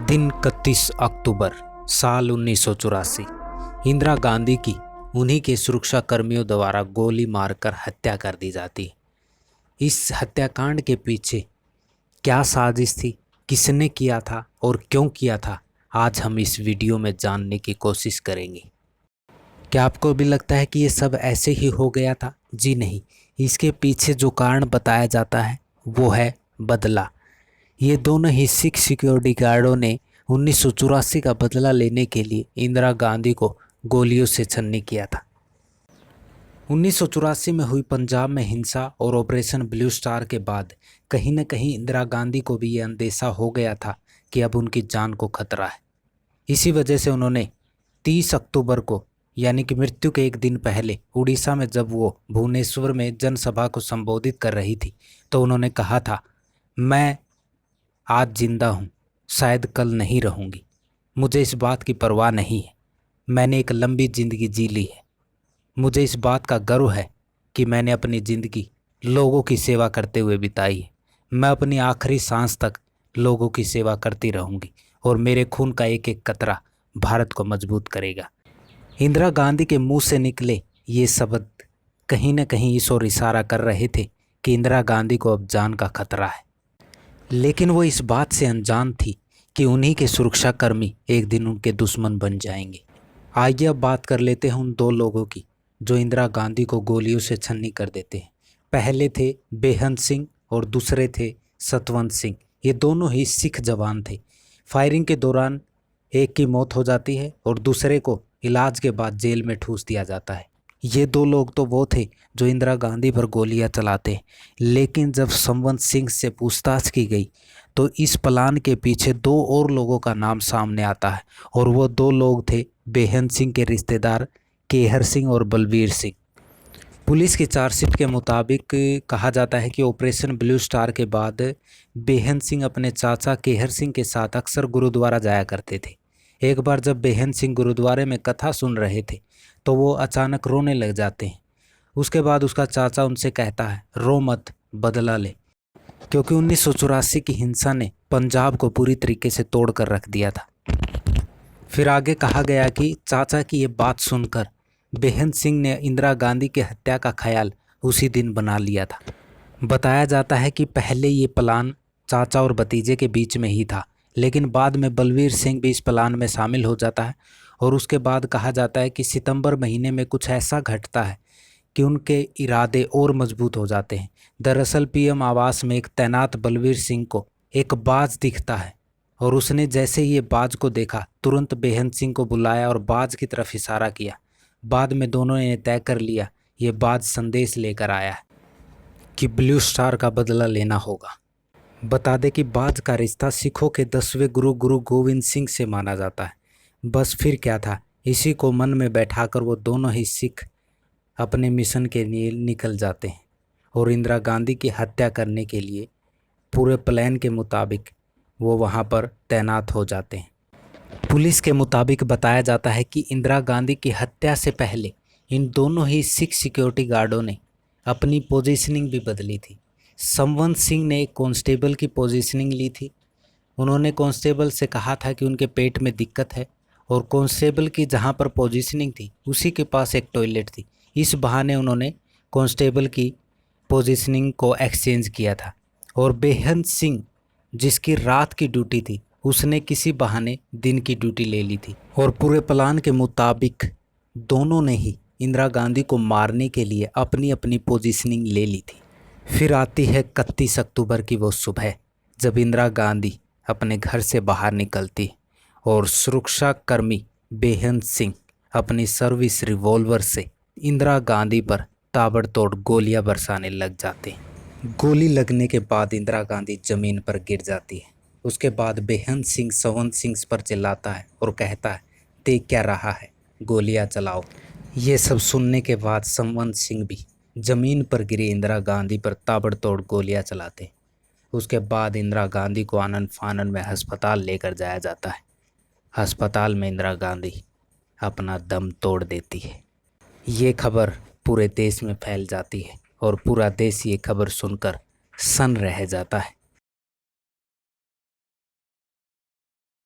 दिन 31 अक्टूबर साल 1984 इंदिरा गांधी की उन्हीं के सुरक्षा कर्मियों द्वारा गोली मारकर हत्या कर दी जाती है। इस हत्याकांड के पीछे क्या साजिश थी, किसने किया था और क्यों किया था, आज हम इस वीडियो में जानने की कोशिश करेंगे। क्या आपको भी लगता है कि ये सब ऐसे ही हो गया था? जी नहीं, इसके पीछे जो कारण बताया जाता है वो है बदला। ये दोनों ही सिख सिक्योरिटी गार्डों ने 1984 का बदला लेने के लिए इंदिरा गांधी को गोलियों से छन्नी किया था। 1984 में हुई पंजाब में हिंसा और ऑपरेशन ब्लू स्टार के बाद कहीं न कहीं इंदिरा गांधी को भी ये अंदेशा हो गया था कि अब उनकी जान को खतरा है। इसी वजह से उन्होंने 30 अक्टूबर को यानी कि मृत्यु के एक दिन पहले उड़ीसा में जब वो भुवनेश्वर में जनसभा को संबोधित कर रही थी तो उन्होंने कहा था, मैं आज जिंदा हूँ, शायद कल नहीं रहूँगी। मुझे इस बात की परवाह नहीं है। मैंने एक लंबी ज़िंदगी जी ली है। मुझे इस बात का गर्व है कि मैंने अपनी ज़िंदगी लोगों की सेवा करते हुए बिताई है। मैं अपनी आखिरी सांस तक लोगों की सेवा करती रहूँगी और मेरे खून का एक एक कतरा भारत को मजबूत करेगा। इंदिरा गांधी के मुंह से निकले ये शब्द कहीं न कहीं इस ओर इशारा कर रहे थे कि इंदिरा गांधी को अब जान का खतरा है। लेकिन वो इस बात से अनजान थी कि उन्हीं के सुरक्षाकर्मी एक दिन उनके दुश्मन बन जाएंगे। आइए अब बात कर लेते हैं उन दो लोगों की जो इंदिरा गांधी को गोलियों से छन्नी कर देते हैं। पहले थे बेहन सिंह और दूसरे थे सतवंत सिंह। ये दोनों ही सिख जवान थे। फायरिंग के दौरान एक की मौत हो जाती है और दूसरे को इलाज के बाद जेल में ठूस दिया जाता है। ये दो लोग तो वो थे जो इंदिरा गांधी पर गोलियां चलाते, लेकिन जब संवत सिंह से पूछताछ की गई तो इस प्लान के पीछे दो और लोगों का नाम सामने आता है और वो दो लोग थे बेहन सिंह के रिश्तेदार केहर सिंह और बलबीर सिंह। पुलिस की चार्जशीट के मुताबिक कहा जाता है कि ऑपरेशन ब्लू स्टार के बाद बेहन सिंह अपने चाचा केहर सिंह के साथ अक्सर गुरुद्वारा जाया करते थे। एक बार जब बेहन सिंह गुरुद्वारे में कथा सुन रहे थे तो वो अचानक रोने लग जाते हैं। उसके बाद उसका चाचा उनसे कहता है, रो मत, बदला ले, क्योंकि 1984 की हिंसा ने पंजाब को पूरी तरीके से तोड़ कर रख दिया था। फिर आगे कहा गया कि चाचा की ये बात सुनकर बेहन सिंह ने इंदिरा गांधी की हत्या का ख्याल उसी दिन बना लिया था। बताया जाता है कि पहले ये प्लान चाचा और भतीजे के बीच में ही था, लेकिन बाद में बलबीर सिंह भी इस प्लान में शामिल हो जाता है और उसके बाद कहा जाता है कि सितंबर महीने में कुछ ऐसा घटता है कि उनके इरादे और मजबूत हो जाते हैं। दरअसल पीएम आवास में एक तैनात बलबीर सिंह को एक बाज दिखता है और उसने जैसे ही ये बाज को देखा तुरंत बेहन सिंह को बुलाया और बाज की तरफ इशारा किया। बाद में दोनों ने तय कर लिया ये बाज संदेश लेकर आया है कि ब्लू स्टार का बदला लेना होगा। बता दें कि बाज का रिश्ता सिखों के 10वें गुरु गोविंद सिंह से माना जाता है। बस फिर क्या था, इसी को मन में बैठाकर वो दोनों ही सिख अपने मिशन के लिए निकल जाते हैं और इंदिरा गांधी की हत्या करने के लिए पूरे प्लान के मुताबिक वो वहाँ पर तैनात हो जाते हैं। पुलिस के मुताबिक बताया जाता है कि इंदिरा गांधी की हत्या से पहले इन दोनों ही सिख सिक्योरिटी गार्डों ने अपनी पोजीशनिंग भी बदली थी। संवत सिंह ने एक कांस्टेबल की पोजीशनिंग ली थी। उन्होंने कांस्टेबल से कहा था कि उनके पेट में दिक्कत है और कांस्टेबल की जहां पर पोजीशनिंग थी उसी के पास एक टॉयलेट थी। इस बहाने उन्होंने कांस्टेबल की पोजीशनिंग को एक्सचेंज किया था और बेहन सिंह जिसकी रात की ड्यूटी थी उसने किसी बहाने दिन की ड्यूटी ले ली थी और पूरे प्लान के मुताबिक दोनों ने ही इंदिरा गांधी को मारने के लिए अपनी अपनी पोजीशनिंग ले ली थी। फिर आती है 31 अक्टूबर की वो सुबह जब इंदिरा गांधी अपने घर से बाहर निकलती और सुरक्षा कर्मी बेहन सिंह अपनी सर्विस रिवॉल्वर से इंदिरा गांधी पर ताबड़तोड़ गोलियां बरसाने लग जाते हैं। गोली लगने के बाद इंदिरा गांधी जमीन पर गिर जाती है। उसके बाद बेहन सिंह संवत सिंह पर चिल्लाता है और कहता है, देख क्या रहा है, गोलियां चलाओ। ये सब सुनने के बाद संवत सिंह भी जमीन पर गिरी इंदिरा गांधी पर ताबड़तोड़ गोलियां चलाते। उसके बाद इंदिरा गांधी को आनन फानन में अस्पताल लेकर जाया जाता है। अस्पताल में इंदिरा गांधी अपना दम तोड़ देती है। ये खबर पूरे देश में फैल जाती है और पूरा देश ये खबर सुनकर सन्न रह जाता है।